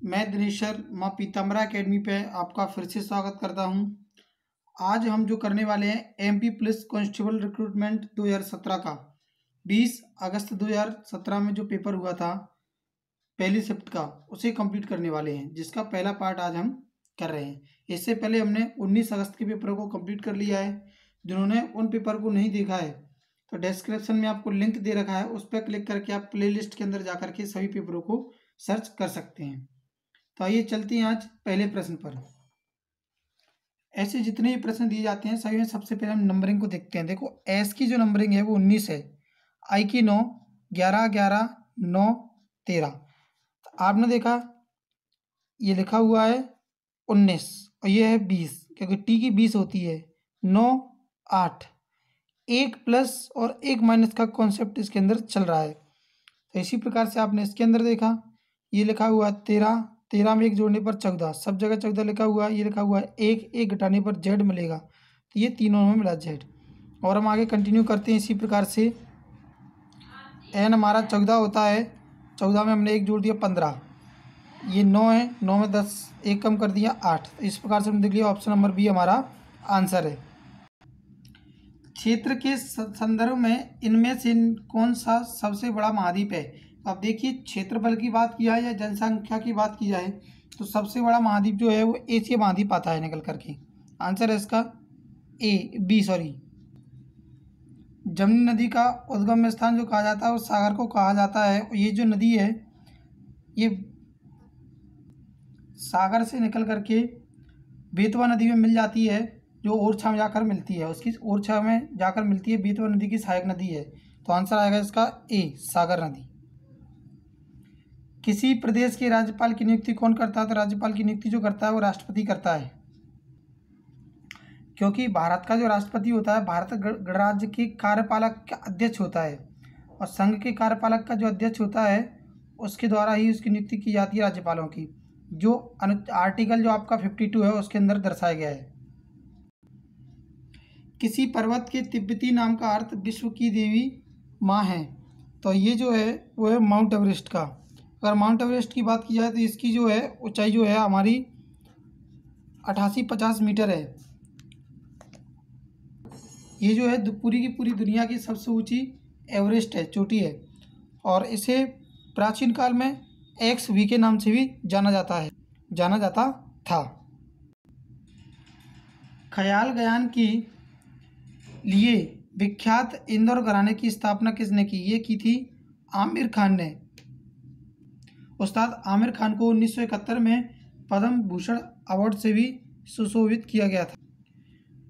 मैं दिनेशर माँ पीताम्बरा एकेडमी पे आपका फिर से स्वागत करता हूँ। आज हम जो करने वाले हैं एमपी पुलिस कांस्टेबल रिक्रूटमेंट 2017 का 20 अगस्त 2017 में जो पेपर हुआ था पहली शिफ्ट का, उसे कंप्लीट करने वाले हैं, जिसका पहला पार्ट आज हम कर रहे हैं। इससे पहले हमने 19 अगस्त के पेपर को कंप्लीट कर लिया है। जिन्होंने उन पेपर को नहीं देखा है तो डिस्क्रिप्शन में आपको लिंक दे रखा है, उस पर क्लिक करके आप प्लेलिस्ट के अंदर जा करके सभी पेपरों को सर्च कर सकते हैं। तो आइए चलते हैं आज पहले प्रश्न पर। ऐसे जितने भी प्रश्न दिए जाते हैं सभी में सबसे पहले हम नंबरिंग को देखते हैं। देखो एस की जो नंबरिंग है वो 19 है, आई की 9, 11 11 9 13। तो आपने देखा ये लिखा हुआ है 19 और ये है 20, क्योंकि टी की 20 होती है। 9 8, एक प्लस और एक माइनस का कॉन्सेप्ट इसके अंदर चल रहा है। तो इसी प्रकार से आपने इसके अंदर देखा ये लिखा हुआ है 13, 13 में एक जोड़ने पर 14, सब जगह 14 लिखा हुआ है। ये लिखा हुआ है एक घटाने पर जेड मिलेगा, तो ये तीनों में मिला जेड। और हम आगे कंटिन्यू करते हैं इसी प्रकार से। एन हमारा 14 होता है, 14 में हमने एक जोड़ दिया 15, ये 9 है, 9 में 10 एक कम कर दिया 8। इस प्रकार से हमने देख लिया ऑप्शन नंबर बी हमारा आंसर है। क्षेत्र के संदर्भ में इनमें से कौन सा सबसे बड़ा महाद्वीप है? अब देखिए क्षेत्रफल की बात की जाए या जनसंख्या की बात की जाए तो सबसे बड़ा महाद्वीप जो है वो एशिया महाद्वीप आता है निकल करके। आंसर है इसका बी। जमुनी नदी का उद्गम स्थान जो कहा जाता है वो सागर को कहा जाता है। और ये जो नदी है ये सागर से निकल करके बेतवा नदी में मिल जाती है, जो ओरछा में जाकर मिलती है, उसकी ओरछा में जाकर मिलती है। बेतवा नदी की सहायक नदी है, तो आंसर आएगा इसका ए सागर नदी। किसी प्रदेश के राज्यपाल की नियुक्ति कौन करता है? तो राज्यपाल की नियुक्ति जो करता है वो राष्ट्रपति करता है, क्योंकि भारत का जो राष्ट्रपति होता है भारत गणराज्य के कार्यपालक का अध्यक्ष होता है, और संघ के कार्यपालक का जो अध्यक्ष होता है उसके द्वारा ही उसकी नियुक्ति की जाती है राज्यपालों की, जो आर्टिकल जो आपका 52 है उसके अंदर दर्शाया गया है। किसी पर्वत के तिब्बती नाम का अर्थ विश्व की देवी माँ है, तो ये जो है वो है माउंट एवरेस्ट का। अगर माउंट एवरेस्ट की बात की जाए तो इसकी जो है ऊंचाई जो है हमारी 8850 मीटर है। ये जो है पूरी की पूरी दुनिया की सबसे ऊंची एवरेस्ट है, चोटी है, और इसे प्राचीन काल में XV के नाम से भी जाना जाता था। ख्याल बयान की लिए विख्यात इंदौर घराने की स्थापना किसने की? ये की थी आमिर खान ने। उस्ताद आमिर खान को 1971 में पद्म भूषण अवार्ड से भी सुशोभित किया गया था।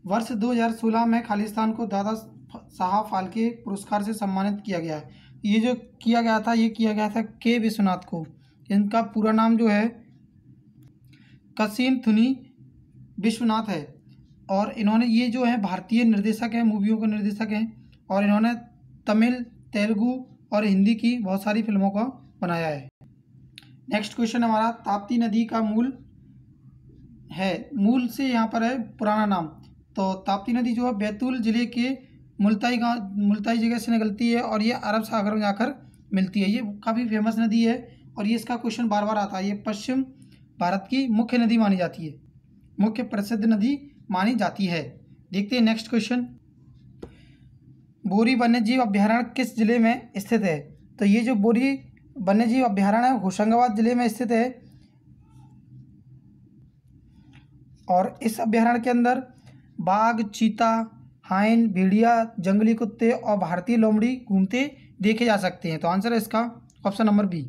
वर्ष 2016 में खालिस्तान को दादा साहब फाल्के पुरस्कार से सम्मानित किया गया है। ये जो किया गया था ये किया गया था के विश्वनाथ को। इनका पूरा नाम जो है कसीम थुनी विश्वनाथ है, और इन्होंने ये जो है भारतीय निर्देशक हैं, मूवियों के निर्देशक हैं, और इन्होंने तमिल, तेलुगु और हिंदी की बहुत सारी फिल्मों को बनाया है। नेक्स्ट क्वेश्चन हमारा ताप्ती नदी का मूल से यहाँ पर है पुराना नाम। तो ताप्ती नदी जो है बैतूल जिले के मुल्ताई जगह से निकलती है, और ये अरब सागर में जाकर मिलती है। ये काफ़ी फेमस नदी है, और ये इसका क्वेश्चन बार बार आता है। ये पश्चिम भारत की मुख्य नदी मानी जाती है, मुख्य प्रसिद्ध नदी मानी जाती है। देखते हैं नेक्स्ट क्वेश्चन। बोरी वन्यजीव अभ्यारण्य किस जिले में स्थित है? तो ये जो बोरी वन्यजीव अभ्यारण्य है होशंगाबाद जिले में स्थित है, और इस अभ्यारण्य के अंदर बाघ, चीता, हाइन, भेड़िया, जंगली कुत्ते और भारतीय लोमड़ी घूमते देखे जा सकते हैं। तो आंसर है इसका option number B.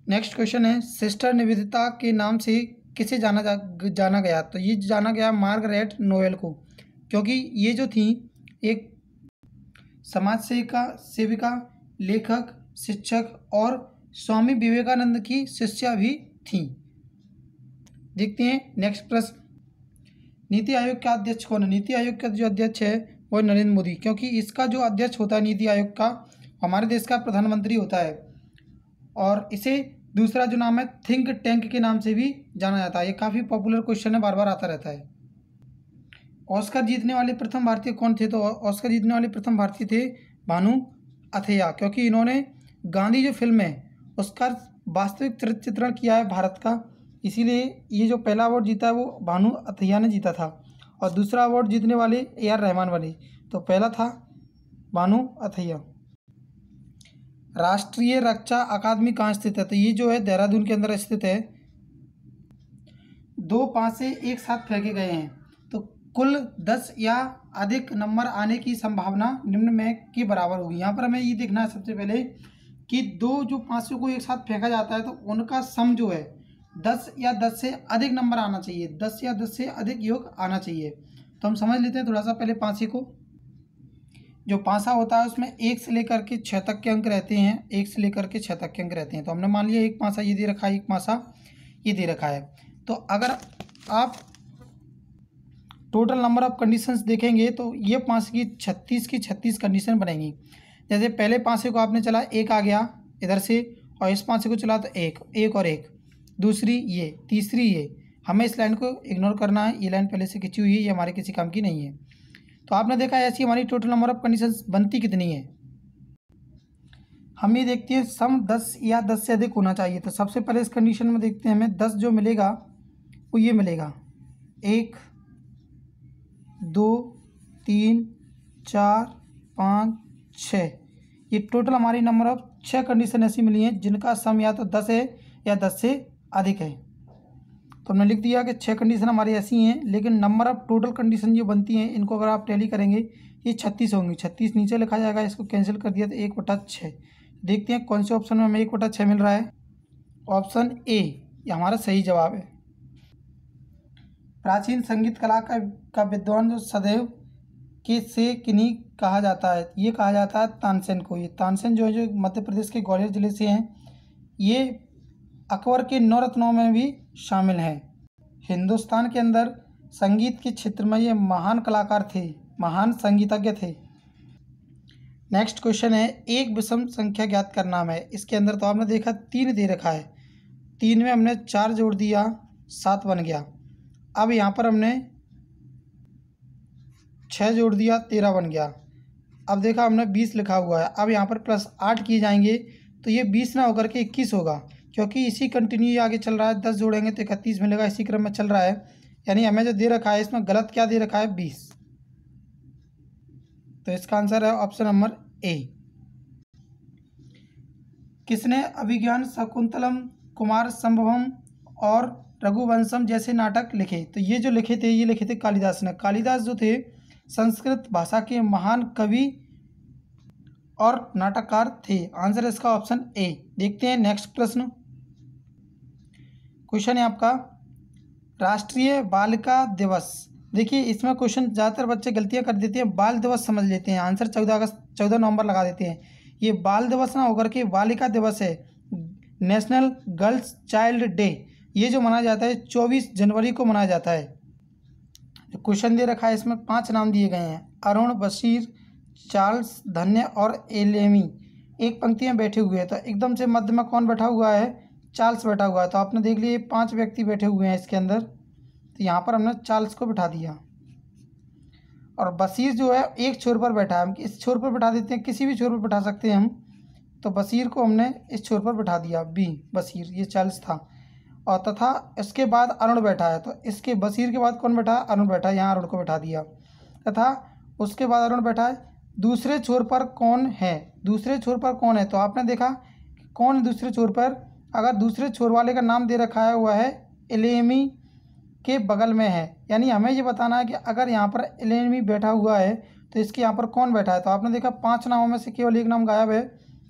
Next question है सिस्टर निवेदिता के नाम से किसे जाना गया? तो ये जाना गया मार्गरेट नोएल को, क्योंकि ये जो थी एक समाज सेविका, लेखक, शिक्षक और स्वामी विवेकानंद की शिष्या भी थी। देखते हैं नेक्स्ट प्रश्न। नीति आयोग का अध्यक्ष कौन है? नीति आयोग का जो अध्यक्ष है वो नरेंद्र मोदी, क्योंकि इसका जो अध्यक्ष होता है नीति आयोग का हमारे देश का प्रधानमंत्री होता है, और इसे दूसरा जो नाम है थिंक टैंक के नाम से भी जाना जाता है। ये काफ़ी पॉपुलर क्वेश्चन है, बार बार आता रहता है। ऑस्कर जीतने वाले प्रथम भारतीय कौन थे? तो ऑस्कर जीतने वाले प्रथम भारतीय थे भानु अथैया, क्योंकि इन्होंने गांधी जो फिल्म है उसका वास्तविक चरित्र चित्रण किया है भारत का, इसीलिए ये जो पहला अवार्ड जीता है वो भानु अथैया ने जीता था, और दूसरा अवार्ड जीतने वाले AR रहमान वाले। तो पहला था भानु अथैया। राष्ट्रीय रक्षा अकादमी कहाँ स्थित है? तो ये जो है देहरादून के अंदर स्थित है। 2 पासे एक साथ फेंके गए हैं तो कुल 10 या अधिक नंबर आने की संभावना निम्न में के बराबर होगी। यहाँ पर हमें ये देखना है सबसे पहले कि 2 जो पासों को एक साथ फेंका जाता है तो उनका सम जो है 10 या 10 से अधिक नंबर आना चाहिए, 10 या 10 से अधिक योग आना चाहिए। तो हम समझ लेते हैं थोड़ा सा पहले पासे को। जो पासा होता है उसमें 1 से लेकर के 6 तक के अंक रहते हैं, 1 से लेकर के 6 तक के अंक रहते हैं। तो हमने मान लिया एक पासा ये दे रखा है, एक पासा ये दे रखा है। तो अगर आप टोटल नंबर ऑफ कंडीशंस देखेंगे तो ये पासे की 36 की 36 कंडीशन बनेंगी। जैसे पहले पासे को आपने चला 1 आ गया इधर से, और इस पासे को चला तो 1 और 1, दूसरी ये, तीसरी ये। हमें इस लाइन को इग्नोर करना है, ये लाइन पहले से खिंची हुई है, ये हमारे किसी काम की नहीं है। तो आपने देखा ऐसी हमारी टोटल नंबर ऑफ कंडीशंस बनती कितनी है। हम ये देखते हैं सम 10 या 10 से अधिक होना चाहिए। तो सबसे पहले इस कंडीशन में देखते हैं हमें 10 जो मिलेगा वो ये मिलेगा 1 2 3 4 5 6। ये टोटल हमारी नंबर ऑफ 6 कंडीशन ऐसी मिली हैं जिनका सम या तो 10 है या 10 से अधिक है। तो हमने लिख दिया कि 6 कंडीशन हमारी ऐसी हैं, लेकिन नंबर ऑफ टोटल कंडीशन जो बनती हैं इनको अगर आप टैली करेंगे ये 36 होंगी। 36 नीचे लिखा जाएगा, इसको कैंसिल कर दिया तो 1/6। देखते हैं कौन से ऑप्शन में हमें 1/6 मिल रहा है। ऑप्शन ए ये हमारा सही जवाब है। प्राचीन संगीत कला का विद्वान जो सदैव के से किन्हीं कहा जाता है, ये कहा जाता है तानसेन को। ये तानसेन जो है जो मध्य प्रदेश के ग्वालियर जिले से हैं, ये अकबर के 9 रत्नों में भी शामिल हैं। हिंदुस्तान के अंदर संगीत के क्षेत्र में ये महान कलाकार थे, महान संगीतज्ञ थे। नेक्स्ट क्वेश्चन है एक विषम संख्या ज्ञात करना है। इसके अंदर तो आपने देखा 3 दे रखा है, 3 में हमने 4 जोड़ दिया 7 बन गया। अब यहाँ पर हमने 6 जोड़ दिया 13 बन गया। अब देखा हमने 20 लिखा हुआ है, अब यहाँ पर +8 किए जाएंगे तो ये 20 ना होकर के 21 होगा, क्योंकि इसी कंटिन्यू आगे चल रहा है। 10 जोड़ेंगे तो 31 मिलेगा, इसी क्रम में चल रहा है। यानी हमें जो दे रखा है इसमें गलत क्या दे रखा है 20। तो इसका आंसर है ऑप्शन नंबर ए। किसने अभिज्ञान शकुंतलम, कुमार संभवम और रघुवंशम जैसे नाटक लिखे? तो ये जो लिखे थे ये लिखे थे कालिदास ने। कालिदास जो थे संस्कृत भाषा के महान कवि और नाटककार थे। आंसर है इसका ऑप्शन ए। देखते हैं नेक्स्ट प्रश्न। क्वेश्चन है आपका राष्ट्रीय बालिका दिवस। देखिए इसमें क्वेश्चन ज़्यादातर बच्चे गलतियां कर देते हैं, बाल दिवस समझ लेते हैं, आंसर 14 नवंबर लगा देते हैं। ये बाल दिवस ना होकर के बालिका दिवस है, नेशनल गर्ल्स चाइल्ड डे। ये जो मनाया जाता है 24 जनवरी को मनाया जाता है। जो क्वेश्चन दे रखा है इसमें 5 नाम दिए गए हैं, अरुण, बशीर, चार्ल्स, धन्य और एलेमी। एक पंक्ति में बैठे हुए हैं, तो एकदम से मध्य में कौन बैठा हुआ है? चार्ल्स बैठा हुआ है। तो आपने देख लिया 5 व्यक्ति बैठे हुए हैं इसके अंदर, तो यहाँ पर हमने चार्ल्स को बैठा दिया। और बशीर जो है एक छोर पर बैठा है, हम इस छोर पर बैठा देते हैं, किसी भी छोर पर बैठा सकते हैं हम। तो बशीर को हमने इस छोर पर बैठा दिया, बी बशीर, ये चार्ल्स था। और तथा इसके बाद अरुण बैठा है, तो इसके बशीर के बाद कौन बैठा है? अरुण बैठा है, यहाँ अरुण को बैठा दिया। तथा उसके बाद अरुण बैठा है। दूसरे छोर पर कौन है? दूसरे छोर पर कौन है? तो आपने देखा कौन दूसरे छोर पर? अगर दूसरे छोर वाले का नाम दे रखा है वह है एलेमी के बगल में है, यानी हमें ये बताना है कि अगर यहाँ पर एलेमी बैठा हुआ है तो इसके यहाँ पर कौन बैठा है? तो आपने देखा 5 नामों में से केवल एक नाम गायब है,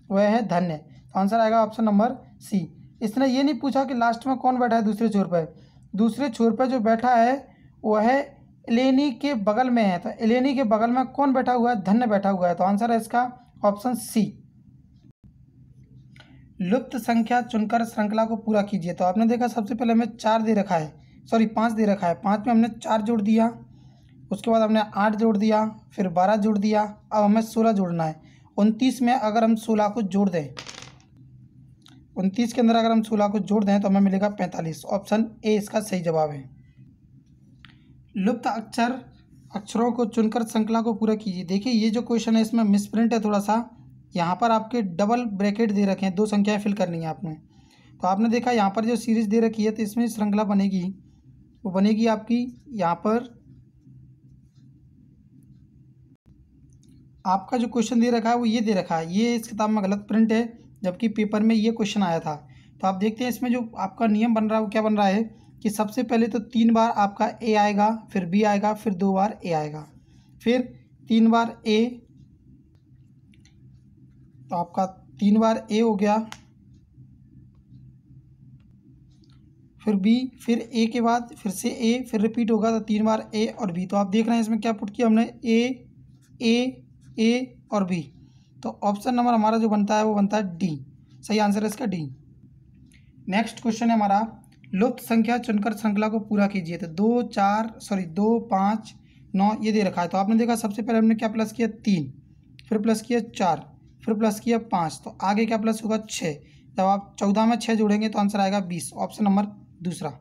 वह है धन्य। तो आंसर आएगा ऑप्शन नंबर सी। इसने ये नहीं पूछा कि लास्ट में कौन बैठा है दूसरे छोर पर। दूसरे छोर पर जो बैठा है वह है एलेनी के बगल में है, तो एलेनी के बगल में कौन बैठा हुआ है? धन्य बैठा हुआ है। तो आंसर है इसका ऑप्शन सी। लुप्त संख्या चुनकर श्रृंखला को पूरा कीजिए। तो आपने देखा सबसे पहले हमें 4 दे रखा है, सॉरी 5 दे रखा है, 5 में हमने 4 जोड़ दिया, उसके बाद हमने 8 जोड़ दिया, फिर 12 जोड़ दिया, अब हमें 16 जोड़ना है। 29 में अगर हम 16 को जोड़ दें, 29 के अंदर अगर हम 16 को जोड़ दें तो हमें मिलेगा 45। ऑप्शन ए इसका सही जवाब है। लुप्त अक्षरों को चुनकर श्रृंखला को पूरा कीजिए। देखिए ये जो क्वेश्चन है इसमें मिसप्रिंट है थोड़ा सा, यहाँ पर आपके डबल ब्रैकेट दे रखे हैं, 2 संख्याएं फिल करनी है आपने। तो आपने देखा यहाँ पर जो सीरीज दे रखी है तो इसमें श्रृंखला बनेगी, वो बनेगी आपकी यहाँ पर आपका जो क्वेश्चन दे रखा है वो ये दे रखा है, ये इस किताब में गलत प्रिंट है, जबकि पेपर में ये क्वेश्चन आया था। तो आप देखते हैं इसमें जो आपका नियम बन रहा है वो क्या बन रहा है कि सबसे पहले तो 3 बार आपका ए आएगा, फिर बी आएगा, फिर 2 बार ए आएगा, फिर 3 बार ए, तो आपका 3 बार ए हो गया, फिर बी, फिर ए के बाद फिर से ए, फिर रिपीट होगा तो 3 बार ए और बी। तो आप देख रहे हैं इसमें क्या पुट किया हमने, ए और बी। तो ऑप्शन नंबर हमारा जो बनता है वो बनता है डी, सही आंसर है इसका डी। नेक्स्ट क्वेश्चन है हमारा, लुप्त संख्या चुनकर श्रृंखला को पूरा कीजिए। तो 2 5 9 ये दे रखा है। तो आपने देखा सबसे पहले हमने क्या प्लस किया 3, फिर प्लस किया 4, फिर प्लस किया 5, तो आगे क्या प्लस होगा 6। जब आप 14 में 6 जोड़ेंगे तो आंसर आएगा 20, ऑप्शन नंबर दूसरा।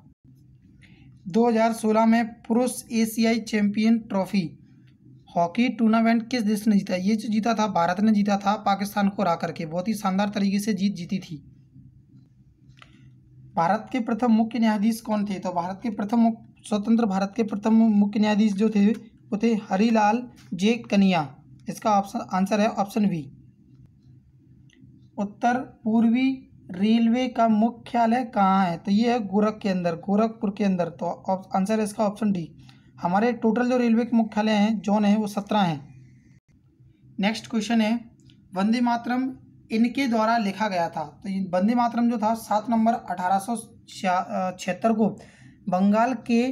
2016 में पुरुष एशियाई चैंपियन ट्रॉफी हॉकी टूर्नामेंट किस देश ने जीता? ये जो जीता था भारत ने जीता था, पाकिस्तान को हरा करके बहुत ही शानदार तरीके से जीती थी। भारत के प्रथम मुख्य न्यायाधीश कौन थे? तो स्वतंत्र भारत के प्रथम मुख्य न्यायाधीश जो थे वो थे हरिलाल जे कनिया। इसका आंसर है ऑप्शन बी। उत्तर पूर्वी रेलवे का मुख्यालय कहाँ है? तो ये है गोरखपुर के अंदर। तो आंसर है इसका ऑप्शन डी। हमारे टोटल जो रेलवे के मुख्यालय हैं जोन है वो 17 हैं। नेक्स्ट क्वेश्चन है, वंदे मातरम इनके द्वारा लिखा गया था। तो ये वंदे मातरम जो था 7 नवंबर 1876 को बंगाल के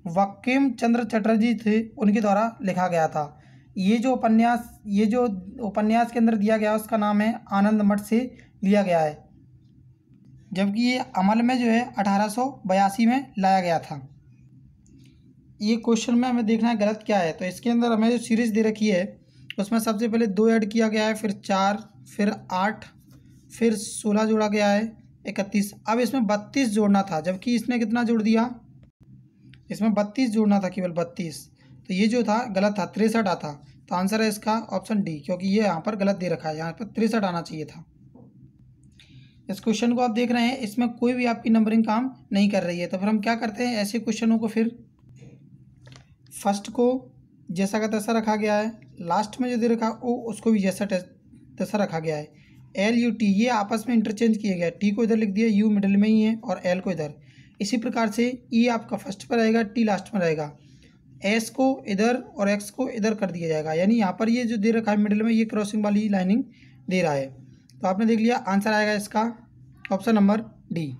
बंकिम चंद्र चटर्जी थे उनके द्वारा लिखा गया था। ये जो उपन्यास के अंदर दिया गया उसका नाम है आनंद मठ से लिया गया है, जबकि ये अमल में जो है 1882 में लाया गया था। ये क्वेश्चन में हमें देखना है गलत क्या है। तो इसके अंदर हमें जो सीरीज दे रखी है उसमें सबसे पहले 2 ऐड किया गया है, फिर 4, फिर 8, फिर 16 जोड़ा गया है 31। अब इसमें 32 जोड़ना था, जबकि इसने कितना जोड़ दिया, इसमें 32 जोड़ना था, केवल 32। तो ये जो था गलत था, 63 आता। तो आंसर है इसका ऑप्शन डी, क्योंकि ये यहाँ पर गलत दे रखा है, यहाँ पर 63 आना चाहिए था। इस क्वेश्चन को आप देख रहे हैं इसमें कोई भी आपकी नंबरिंग काम नहीं कर रही है। तो फिर हम क्या करते हैं, ऐसे क्वेश्चनों को फिर फर्स्ट को जैसा का तैसा रखा गया है, लास्ट में जो दे रखा ओ उसको भी जैसा तैसा रखा गया है। LUT ये आपस में इंटरचेंज किया गया है, टी को इधर लिख दिया, यू मिडिल में ही है और एल को इधर। इसी प्रकार से ई आपका फर्स्ट पर रहेगा, टी लास्ट में रहेगा, एस को इधर और एक्स को इधर कर दिया जाएगा। यानी यहाँ पर ये जो दे रखा है मिडिल में ये क्रॉसिंग वाली लाइनिंग दे रहा है। तो आपने देख लिया, आंसर आएगा इसका ऑप्शन नंबर डी।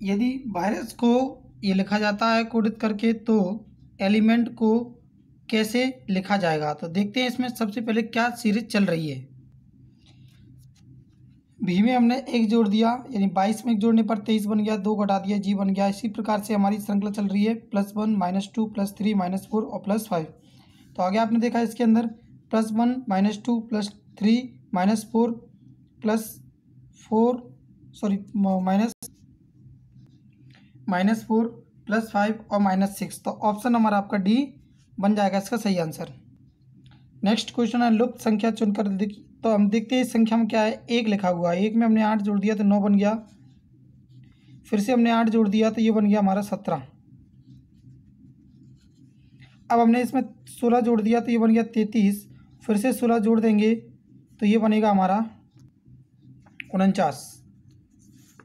यदि वायरस को ये लिखा जाता है कोडित करके तो एलिमेंट को कैसे लिखा जाएगा? तो देखते हैं इसमें सबसे पहले क्या सीरीज चल रही है। भी में हमने 1 जोड़ दिया, यानी 22 में 1 जोड़ने पर 23 बन गया, 2 घटा दिया, जी बन गया। इसी प्रकार से हमारी श्रृंखला चल रही है +1 -2 +3 -4 और +5। तो आगे आपने देखा इसके अंदर +1 -2 +3 -4 -4 +5 और -6। तो ऑप्शन नंबर आपका डी बन जाएगा इसका सही आंसर। नेक्स्ट क्वेश्चन है, लुप्त संख्या चुनकर तो हम देखते हैं इस संख्या में क्या है, 1 लिखा हुआ है। 1 में हमने 8 जोड़ दिया तो 9 बन गया, फिर से हमने 8 जोड़ दिया तो ये बन गया हमारा 17। अब हमने इसमें 16 जोड़ दिया तो ये बन गया 33, फिर से 16 जोड़ देंगे तो ये बनेगा हमारा 49,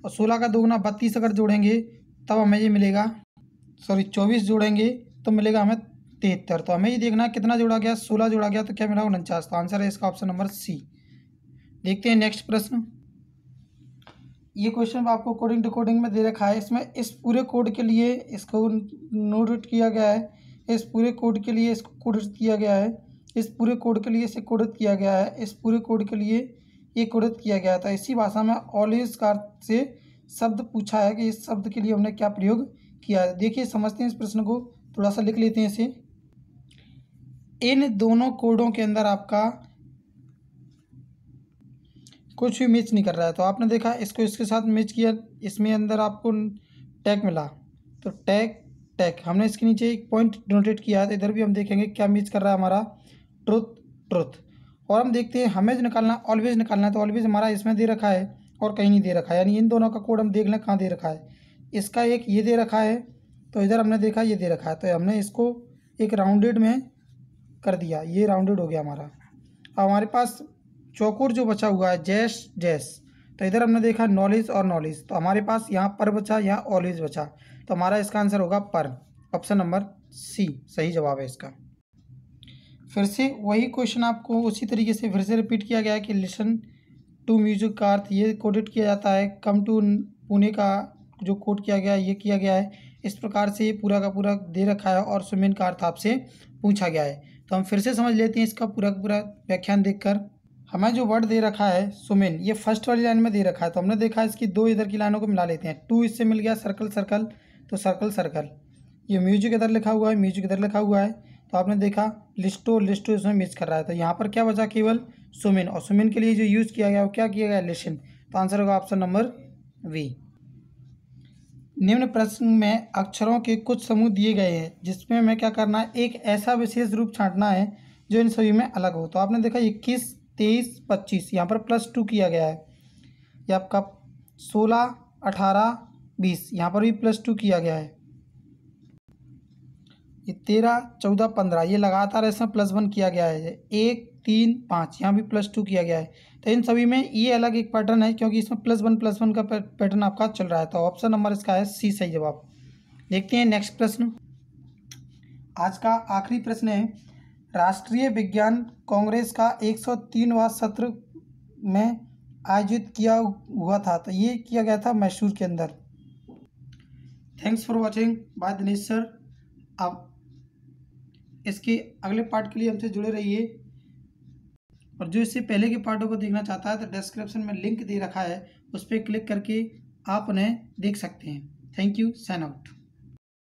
और 16 का 2 गुना 32 अगर जोड़ेंगे तब हमें ये मिलेगा 24 जोड़ेंगे तो मिलेगा हमें 73। तो हमें ये देखना कितना जोड़ा गया, 16 जोड़ा गया तो क्या मिला 49। तो आंसर है इसका ऑप्शन नंबर सी। देखते हैं नेक्स्ट प्रश्न। ये क्वेश्चन आपको कोडिंग डिकोडिंग में दे रखा है। इसमें इस पूरे कोड के लिए इसको नोट किया गया है, इस पूरे कोड के लिए इसको कोडित किया गया है, इस पूरे कोड के लिए इसे कोडित किया गया है, इस पूरे कोड के लिए ये कोडित किया गया था। इसी भाषा में ऑलवेज का से शब्द पूछा है कि इस शब्द के लिए हमने क्या प्रयोग किया है। देखिए समझते हैं इस प्रश्न को, थोड़ा सा लिख लेते हैं इसे। इन दोनों कोडों के अंदर आपका कुछ भी मैच नहीं कर रहा है। तो आपने देखा इसको इसके साथ मैच किया, इसमें अंदर आपको टैग मिला, तो टैग हमने इसके नीचे एक पॉइंट नोटेट किया है। तो इधर भी हम देखेंगे क्या मैच कर रहा है हमारा, ट्रुथ। और हम देखते हैं हमें जो निकालना ऑलवेज निकालना है, तो ऑलवेज हमारा इसमें दे रखा है और कहीं नहीं दे रखा है, यानी इन दोनों का कोड हम देख लें कहाँ दे रखा है। इसका एक ये दे रखा है, तो इधर हमने देखा ये दे रखा है, तो हमने इसको एक राउंडेड में कर दिया, ये राउंडेड हो गया हमारा। अब हमारे पास चौकोर जो बचा हुआ है जैस जैस, तो इधर हमने देखा नॉलेज और नॉलेज, तो हमारे पास यहाँ पर बचा, यहाँ ऑलवेज बचा, तो हमारा इसका आंसर होगा पर। ऑप्शन नंबर सी सही जवाब है इसका। फिर से वही क्वेश्चन आपको उसी तरीके से फिर से रिपीट किया गया है कि लिसन टू म्यूजिक का अर्थ ये कोडेड किया जाता है, कम टू पुणे का जो कोड किया गया है ये किया गया है। इस प्रकार से ये पूरा का पूरा दे रखा है और सुमेन का अर्थ आपसे पूछा गया है। तो हम फिर से समझ लेते हैं इसका पूरा का पूरा व्याख्यान देखकर। हमें जो वर्ड दे रखा है सुमेन, ये फर्स्ट वाली लाइन में दे रखा है, तो हमने देखा इसकी दो इधर की लाइनों को मिला लेते हैं। टू इससे मिल गया सर्कल सर्कल, तो सर्कल सर्कल। ये म्यूजिक इधर लिखा हुआ है, म्यूजिक इधर लिखा हुआ है, तो आपने देखा लिस्टो लिस्टो इसमें मिक्स कर रहा है, तो यहाँ पर क्या बचा केवल सुमेन, और सुमेन के लिए जो यूज़ किया गया वो क्या किया गया लिसन, तो आंसर होगा ऑप्शन नंबर वी। निम्न प्रश्न में अक्षरों के कुछ समूह दिए गए हैं जिसमें हमें क्या करना है, एक ऐसा विशेष रूप छांटना है जो इन सभी में अलग हो। तो आपने देखा 21, 23, 25 यहाँ पर +2 किया गया है। ये आपका 16, 18, 20 यहाँ पर भी +2 किया गया है। ये 13, 14, 15 ये लगातार इसमें +1 किया गया है। 1, 3, 5 यहाँ भी +2 किया गया है। तो इन सभी में ये अलग एक पैटर्न है क्योंकि इसमें +1 का पैटर्न आपका चल रहा है। तो ऑप्शन नंबर इसका है सी सही जवाब। देखते हैं नेक्स्ट प्रश्न। आज का आखिरी प्रश्न है, राष्ट्रीय विज्ञान कांग्रेस का 103वां सत्र में आयोजित किया हुआ था, तो ये किया गया था मैसूर के अंदर। Thanks for watching by Dinesh sir. अब इसके अगले पार्ट के लिए हमसे जुड़े रहिए, और जो इससे पहले के पार्टों को देखना चाहता है तो डिस्क्रिप्शन में लिंक दे रखा है, उस पर क्लिक करके आप उन्हें देख सकते हैं। Thank you, sign out.